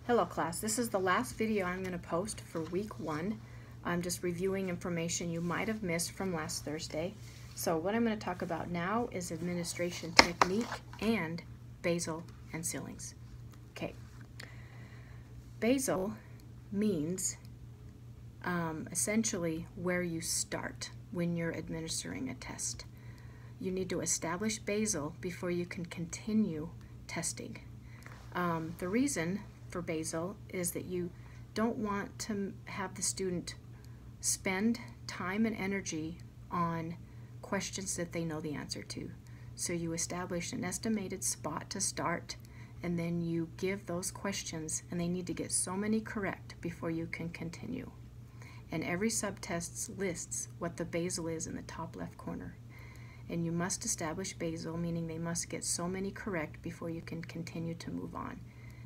Hello class, this is the last video I'm going to post for week 1. I'm just reviewing information you might have missed from last Thursday. So what I'm going to talk about now is administration technique and basal and ceilings. Okay, basal means essentially where you start when you're administering a test. You need to establish basal before you can continue testing. The reason for basal is that you don't want to have the student spend time and energy on questions that they know the answer to. So you establish an estimated spot to start, and then you give those questions, and they need to get so many correct before you can continue. And every subtest lists what the basal is in the top left corner. And you must establish basal, meaning they must get so many correct before you can continue to move on.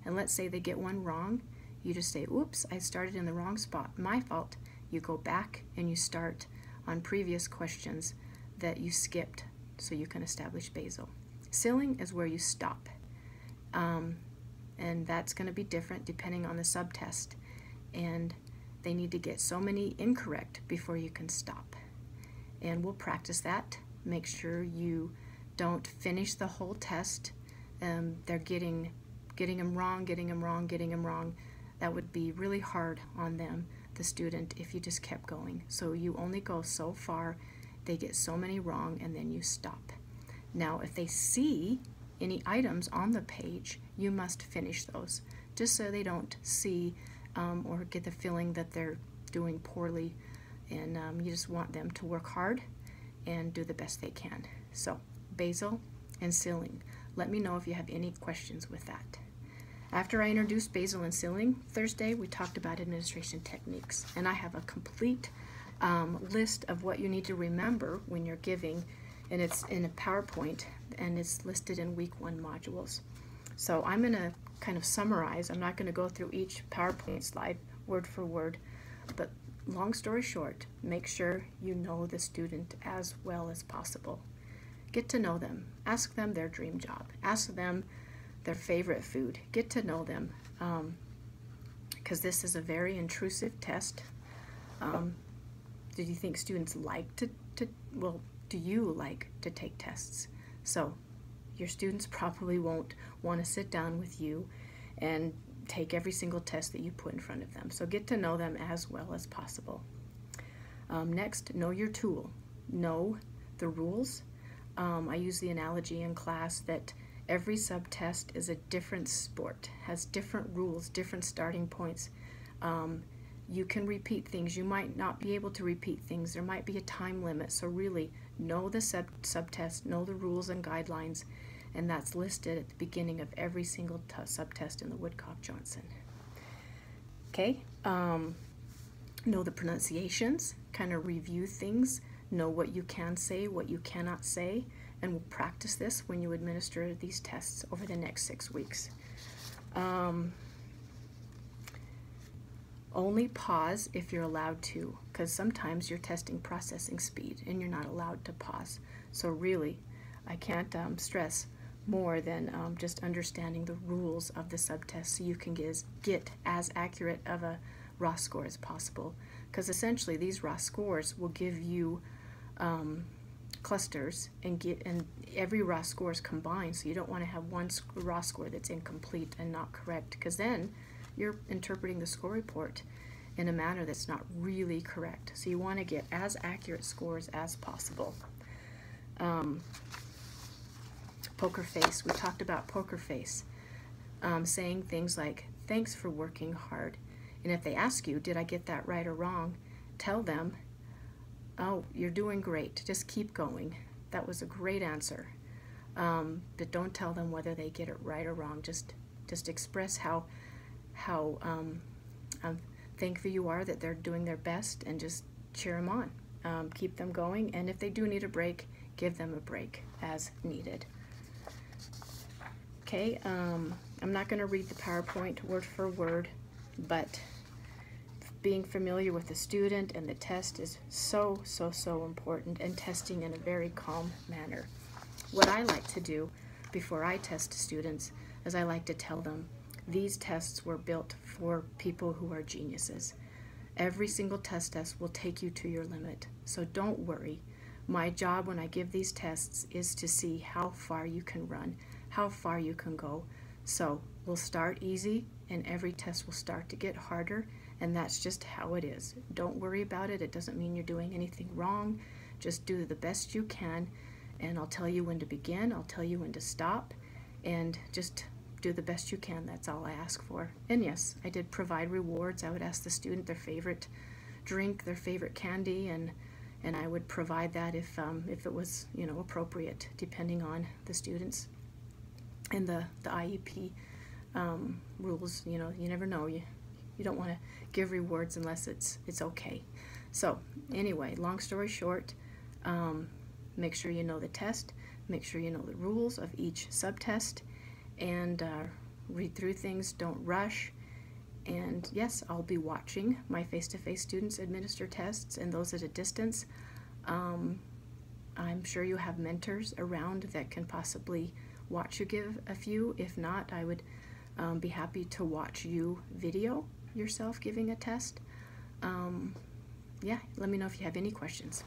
And let's say they get one wrong, you just say, oops, I started in the wrong spot, my fault. You go back and you start on previous questions that you skipped so you can establish basal. Ceiling is where you stop. And that's going to be different depending on the subtest. And they need to get so many incorrect before you can stop. And we'll practice that. Make sure you don't finish the whole test. They're getting them wrong. That would be really hard on them, the student, if you just kept going. So you only go so far, they get so many wrong, and then you stop. Now, if they see any items on the page, you must finish those, just so they don't see or get the feeling that they're doing poorly, and you just want them to work hard and do the best they can. So, basal and ceiling. Let me know if you have any questions with that. After I introduced basal and ceiling Thursday, we talked about administration techniques, and I have a complete list of what you need to remember when you're giving, and it's in a PowerPoint, and it's listed in week 1 modules. So I'm going to kind of summarize. I'm not going to go through each PowerPoint slide word for word, but long story short, make sure you know the student as well as possible. Get to know them. Ask them their dream job. Ask them their favorite food. Get to know them, because this is a very intrusive test. Do you think students like well, do you like to take tests? So your students probably won't want to sit down with you and take every single test that you put in front of them. So get to know them as well as possible. Next, know your tool. Know the rules. I use the analogy in class that every subtest is a different sport, has different rules, different starting points. You can repeat things. You might not be able to repeat things. There might be a time limit. So really know the subtest, know the rules and guidelines, and that's listed at the beginning of every single subtest in the Woodcock-Johnson. Okay, know the pronunciations, kind of review things, know what you can say, what you cannot say, and we'll practice this when you administer these tests over the next 6 weeks. Only pause if you're allowed to, because sometimes you're testing processing speed and you're not allowed to pause. So really, I can't stress more than just understanding the rules of the subtest so you can get as accurate of a raw score as possible, because essentially these raw scores will give you clusters and every raw score is combined, so you don't want to have one raw score that's incomplete and not correct, because then you're interpreting the score report in a manner that's not really correct. So you want to get as accurate scores as possible. Poker face. We talked about poker face. Saying things like, thanks for working hard. And if they ask you, did I get that right or wrong, tell them, oh, you're doing great. Just keep going. That was a great answer. But don't tell them whether they get it right or wrong. Just express how thankful you are that they're doing their best, and just cheer them on. Keep them going, and if they do need a break, give them a break as needed. Okay, I'm not going to read the PowerPoint word for word, but being familiar with the student and the test is so important, and testing in a very calm manner. What I like to do before I test students is I like to tell them, These tests were built for people who are geniuses. Every single test will take you to your limit, so don't worry. My job when I give these tests is to see how far you can run, how far you can go. So we'll start easy, and every test will start to get harder, and that's just how it is. Don't worry about it. It doesn't mean you're doing anything wrong. Just do the best you can, and I'll tell you when to begin, I'll tell you when to stop, and just do the best you can. That's all I ask for. And yes, I did provide rewards. I would ask the student their favorite drink, their favorite candy, and I would provide that if it was, you know, appropriate, depending on the students and the IEP rules. You know, you never know. You don't want to give rewards unless it's okay. So anyway, long story short, make sure you know the test, make sure you know the rules of each subtest, and read through things. Don't rush. And yes, I'll be watching my face-to-face students administer tests and those at a distance. I'm sure you have mentors around that can possibly watch you give a few. If not, I would be happy to watch you video yourself giving a test. Yeah, let me know if you have any questions.